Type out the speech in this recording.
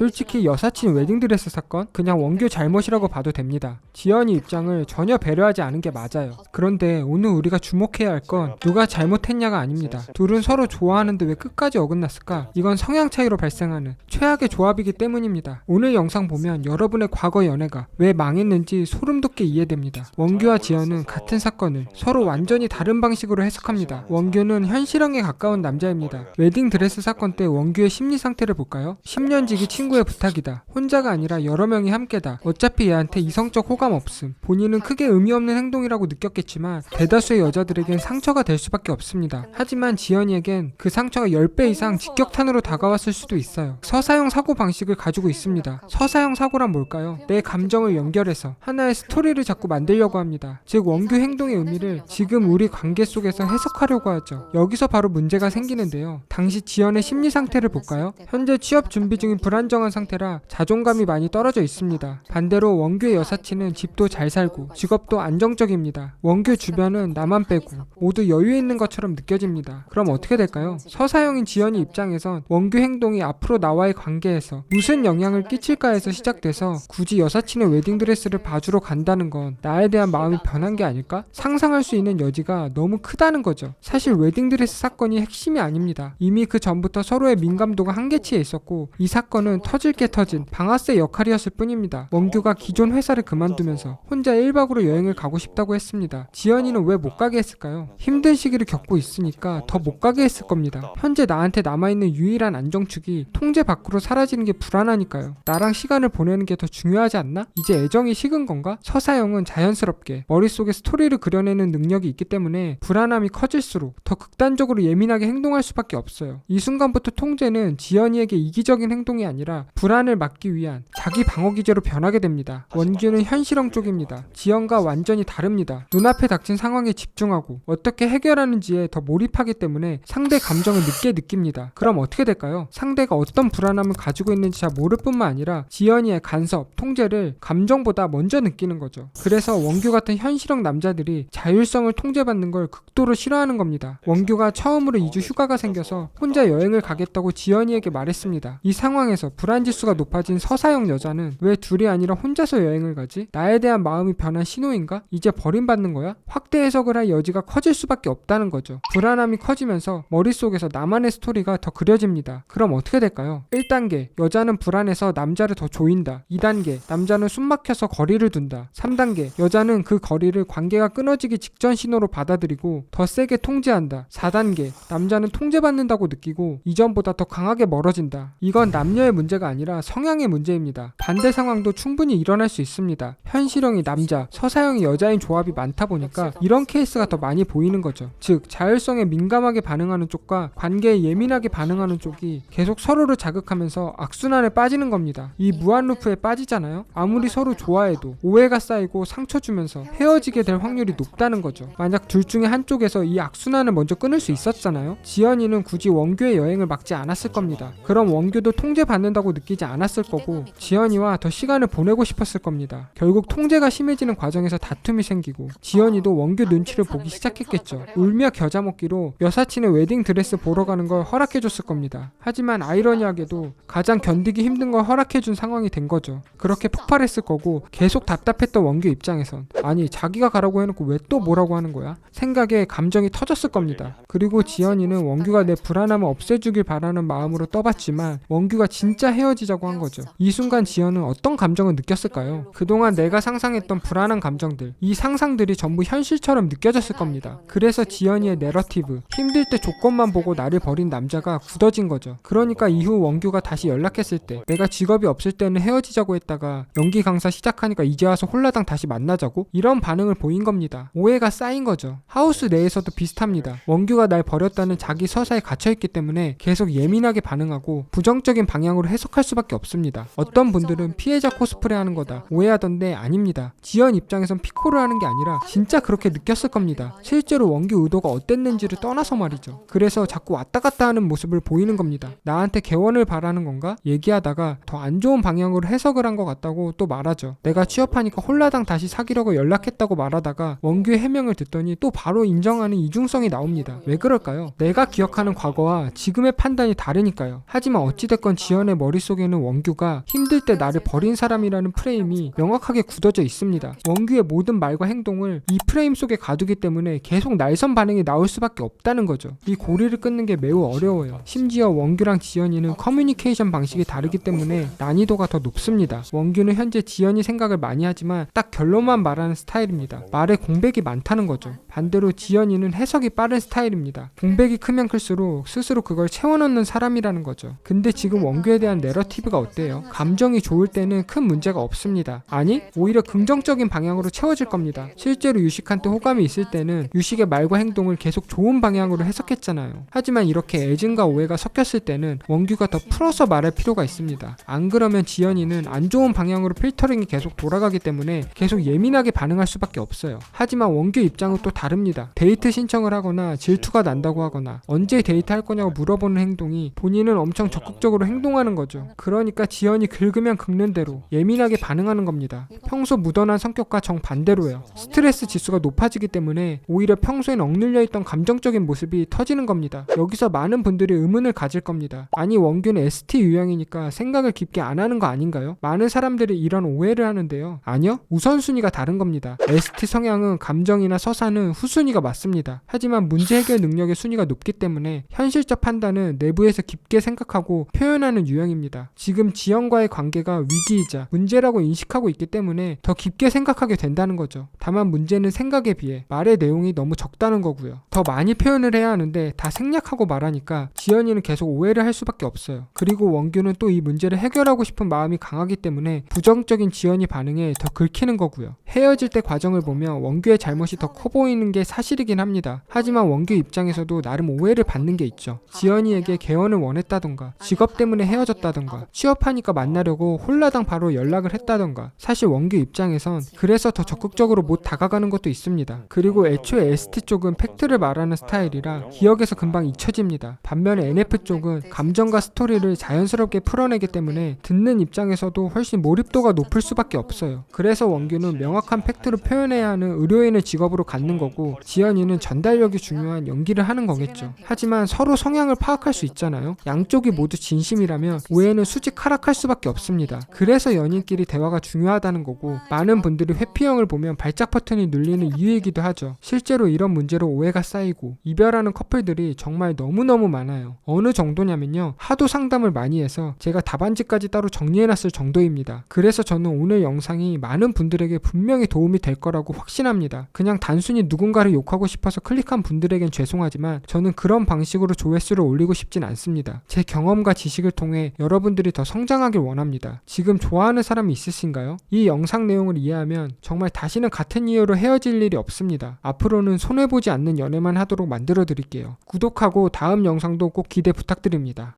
솔직히 여사친 웨딩드레스 사건 그냥 원규 잘못이라고 봐도 됩니다. 지연이 입장을 전혀 배려하지 않은 게 맞아요. 그런데 오늘 우리가 주목해야 할 건 누가 잘못했냐가 아닙니다. 둘은 서로 좋아하는데 왜 끝까지 어긋났을까? 이건 성향 차이로 발생하는 최악의 조합이기 때문입니다. 오늘 영상 보면 여러분의 과거 연애가 왜 망했는지 소름 돋게 이해됩니다. 원규와 지연은 같은 사건을 서로 완전히 다른 방식으로 해석합니다. 원규는 현실형에 가까운 남자입니다. 웨딩드레스 사건 때 원규의 심리 상태를 볼까요? 10년 지기 친구의 부탁이다. 혼자가 아니라 여러 명이 함께다. 어차피 얘한테 이성적 호감 없음. 본인은 크게 의미 없는 행동이라고 느꼈겠지만 대다수의 여자들에겐 상처가 될 수밖에 없습니다. 하지만 지연이에겐 그 상처가 10배 이상 직격탄으로 다가왔을 수도 있어요. 서사형 사고 방식을 가지고 있습니다. 서사형 사고란 뭘까요? 내 감정을 연결해서 하나의 스토리를 자꾸 만들려고 합니다. 즉 원규 행동의 의미를 지금 우리 관계 속에서 해석하려고 하죠. 여기서 바로 문제가 생기는데요. 당시 지연의 심리 상태를 볼까요? 현재 취업 준비 중인 불안정한 상태라 자존감이 많이 떨어져 있습니다. 반대로 원규의 여사친은 집도 잘 살고 직업도 안정적입니다. 원규 주변은 나만 빼고 모두 여유 있는 것처럼 느껴집니다. 그럼 어떻게 될까요? 서사형인 지연이 입장에선 원규 행동이 앞으로 나와의 관계에서 무슨 영향을 끼칠까 해서 시작돼서 굳이 여사친의 웨딩드레스를 봐주러 간다는 건 나에 대한 마음이 변한 게 아닐까? 상상할 수 있는 여지가 너무 크다는 거죠. 사실 웨딩드레스 사건이 핵심이 아닙니다. 이미 그 전부터 서로의 민감도가 한계치에 있었고 이 사건은 터질 게 터진 방아쇠 역할이었을 뿐입니다. 원규가 기존 회사를 그만두면서 혼자 1박으로 여행을 가고 싶다고 했습니다. 지연이는 왜 못 가게 했을까요? 힘든 시기를 겪고 있으니까 더 못 가게 했을 겁니다. 현재 나한테 남아있는 유일한 안정축이 통제 밖으로 사라지는 게 불안하니까요. 나랑 시간을 보내는 게 더 중요하지 않나? 이제 애정이 식은 건가? 서사형은 자연스럽게 머릿속에 스토리를 그려내는 능력이 있기 때문에 불안함이 커질수록 더 극단적으로 예민하게 행동할 수밖에 없어요. 이 순간부터 통제는 지연이에게 이기적인 행동이 아니라 불안을 막기 위한 자기 방어 기제로 변하게 됩니다. 원규는 현실형 쪽입니다. 지연과 완전히 다릅니다. 눈앞에 닥친 상황에 집중하고 어떻게 해결하는지에 더 몰입하기 때문에 상대 감정을 늦게 느낍니다. 그럼 어떻게 될까요? 상대가 어떤 불안함을 가지고 있는지 잘 모를 뿐만 아니라 지연이의 간섭, 통제를 감정보다 먼저 느끼는 거죠. 그래서 원규 같은 현실형 남자들이 자율성을 통제받는 걸 극도로 싫어하는 겁니다. 원규가 처음으로 2주 휴가가 생겨서 혼자 여행을 가겠다고 지연이에게 말했습니다. 이 상황에서 불안지수가 높아진 서사형 여자는 왜 둘이 아니라 혼자서 여행을 가지? 나에 대한 마음이 변한 신호인가? 이제 버림받는 거야? 확대 해석을 할 여지가 커질 수밖에 없다는 거죠. 불안함이 커지면서 머릿속에서 나만의 스토리가 더 그려집니다. 그럼 어떻게 될까요? 1단계, 여자는 불안해서 남자를 더 조인다. 2단계, 남자는 숨막혀서 거리를 둔다. 3단계, 여자는 그 거리를 관계가 끊어지기 직전 신호로 받아들이고 더 세게 통제한다. 4단계, 남자는 통제받는다고 느끼고 이전보다 더 강하게 멀어진다. 이건 남녀의 문제가 아니라 성향의 문제입니다. 반대 상황도 충분히 일어날 수 있습니다. 현실형이 남자, 서사형이 여자인 조합이 많다 보니까 이런 케이스가 더 많이 보이는 거죠. 즉, 자율성에 민감하게 반응하는 쪽과 관계에 예민하게 반응하는 쪽이 계속 서로를 자극하면서 악순환에 빠지는 겁니다. 이 무한 루프에 빠지잖아요. 아무리 서로 좋아해도 오해가 쌓이고 상처 주면서 헤어지게 될 확률이 높다는 거죠. 만약 둘 중에 한쪽에서 이 악순환을 먼저 끊을 수 있었잖아요. 지연이는 굳이 원규의 여행을 막지 않았을 겁니다. 그럼 원규도 통제받는다고 느끼지 않았을 거고 지연이와 더 시간을 보내고 싶었을 겁니다. 결국 통제가 심해지는 과정에서 다툼이 생기고 지연이도 원규 눈치를 보기 시작했겠죠. 울며 겨자 먹기로 여사친의 웨딩드레스 보러 가는 걸 허락해줬을 겁니다. 하지만 아이러니하게도 가장 견디기 힘든 걸 허락해준 상황이 된 거죠. 그렇게 폭발했을 거고 계속 답답했던 원규 입장에선 아니 자기가 가라고 해놓고 왜 또 뭐라고 하는 거야? 생각에 감정이 터졌을 겁니다. 그리고 지연이는 원규가 내 불안함을 없애주길 바라는 마음으로 떠봤지만 원규가 진짜 헤어지자고 한 거죠. 이 순간 지연은 어떤 감정을 느꼈을까요? 그동안 내가 상상했던 불안한 감정들, 이 상상들이 전부 현실처럼 느껴졌을 겁니다. 그래서 지연이의 내러티브, 힘들 때 조건만 보고 나를 버린 남자가 굳어진 거죠. 그러니까 이후 원규가 다시 연락했을 때 내가 직업이 없을 때는 헤어지자고 했다가 연기 강사 시작하니까 이제 와서 홀라당 다시 만나자고? 이런 반응을 보인 겁니다. 오해가 쌓인 거죠. 하우스 내에서도 비슷합니다. 원규가 날 버렸다는 자기 서사에 갇혀있기 때문에 계속 예민하게 반응하고 부정적인 방향으로 해석할 수밖에 없습니다. 어떤 분들은 피해자 코스프레 하는 거다 오해하던데 아닙니다. 지연 입장에선 피코를 하는 게 아니라 진짜 그렇게 느꼈을 겁니다. 실제로 원규 의도가 어땠는지를 떠나서 말이죠. 그래서 자꾸 왔다 갔다 하는 모습을 보이는 겁니다. 나한테 개원을 바라는 건가? 얘기하다가 더 안 좋은 방향으로 해석을 한 것 같다고 또 말하죠. 내가 취업하니까 홀라당 다시 사귀려고 연락했다고 말하다가 원규의 해명을 듣더니 또 바로 인정하는 이중성이 나옵니다. 왜 그럴까요? 내가 기억하는 과거와 지금의 판단이 다르니까요. 하지만 어찌됐건 지연의 머릿속에는 원규가 힘들 때 나를 버린 사람이라는 프레임이 명확하게 굳어져 있습니다. 원규의 모든 말과 행동을 이 프레임 속에 가두기 때문에 계속 날선 반응이 나올 수밖에 없다는 거죠. 이 고리를 끊는 게 매우 어려워요. 심지어 원규랑 지연이는 커뮤니케이션 방식이 다르기 때문에 난이도가 더 높습니다. 원규는 현재 지연이 생각을 많이 하지만 딱 결론만 말하는 스타일입니다. 말에 공백이 많다는 거죠. 반대로 지연이는 해석이 빠른 스타일입니다. 공백이 크면 클수록 스스로 그걸 채워넣는 사람이라는 거죠. 근데 지금 원규에 대한 내러티브가 어때요? 감정이 좋을 때는 큰 문제가 없습니다. 아니, 오히려 긍정적인 방향으로 채워질 겁니다. 실제로 유식한테 호감이 있을 때는 유식의 말과 행동을 계속 좋은 방향으로 해석했잖아요. 하지만 이렇게 애증과 오해가 섞였을 때는 원규가 더 풀어서 말할 필요가 있습니다. 안 그러면 지연이는 안 좋은 방향으로 필터링이 계속 돌아가기 때문에 계속 예민하게 반응할 수밖에 없어요. 하지만 원규 입장은 또 다릅니다. 데이트 신청을 하거나 질투가 난다고 하거나 언제 데이트할 거냐고 물어보는 행동이 본인은 엄청 적극적으로 행동하는 거죠. 그러니까 지연이 긁으면 긁는 대로 예민하게 반응하는 겁니다. 평소 무던한 성격과 정반대로예요. 스트레스 지수가 높아지기 때문에 오히려 평소엔 억눌려 있던 감정적인 모습이 터지는 겁니다. 여기서 많은 분들이 의문을 가질 겁니다. 아니, 원규는 ST 유형이니까 생각을 깊게 안 하는 거 아닌가요? 많은 사람들이 이런 오해를 하는데요. 아니요, 우선순위가 다른 겁니다. ST 성향은 감정이나 서사는 후순위가 맞습니다. 하지만 문제 해결 능력의 순위가 높기 때문에 현실적 판단은 내부에서 깊게 생각하고 표현하는 유형입니다. 지금 지연과의 관계가 위기이자 문제라고 인식하고 있기 때문에 더 깊게 생각하게 된다는 거죠. 다만 문제는 생각에 비해 말의 내용이 너무 적다는 거고요. 더 많이 표현을 해야 하는데 다 생략하고 말하니까 지연이는 계속 오해를 할 수밖에 없어요. 그리고 원규는 또 이 문제를 해결하고 싶은 마음이 강하기 때문에 부정적인 지연이 반응에 더 긁히는 거고요. 헤어질 때 과정을 보면 원규의 잘못이 더 커 보이는 게 사실이긴 합니다. 하지만 원규 입장에서도 나름 오해를 받는 게 있죠. 지연이에게 개원을 원했다던가, 직업 때문에 헤어졌다던가, 취업하니까 만나려고 홀라당 바로 연락을 했다던가. 사실 원규 입장에선 그래서 더 적극적으로 못 다가가는 것도 있습니다. 그리고 애초에 ST 쪽은 팩트를 말하는 스타일이라 기억에서 금방 잊혀집니다. 반면에 NF 쪽은 감정과 스토리를 자연스럽게 풀어내기 때문에 듣는 입장에서도 훨씬 몰입도가 높을 수밖에 없어요. 그래서 원규는 명확한 팩트를 표현해야 하는 의료인을 직업으로 갖는 거고, 지연이는 전달력이 중요한 연기를 하는 거겠죠. 하지만 서로 성향을 파악할 수 있잖아요. 양쪽이 모두 진심이라면 오해는 수직하락할 수밖에 없습니다. 그래서 연인끼리 대화가 중요하다는 거고, 많은 분들이 회피형을 보면 발작 버튼이 눌리는 이유이기도 하죠. 실제로 이런 문제로 오해가 쌓이고 이별하는 커플들이 정말 너무너무 많아요. 어느 정도냐면요, 하도 상담을 많이 해서 제가 답안지까지 따로 정리해놨을 정도입니다. 그래서 저는 오늘 영상이 많은 분들에게 분명히 도움이 될 거라고 확신합니다. 그냥 단순히 누군가를 욕하고 싶어서 클릭한 분들에겐 죄송하지만 저는 그런 방식으로 조회수를 올리고 싶진 않습니다. 제 경험과 지식을 통해 여러분들이 더 성장하길 원합니다. 지금 좋아하는 사람이 있으신가요? 이 영상 내용을 이해하면 정말 다시는 같은 이유로 헤어질 일이 없습니다. 앞으로는 손해보지 않는 연애만 하도록 만들어 드릴게요. 구독하고 다음 영상도 꼭 기대 부탁드립니다.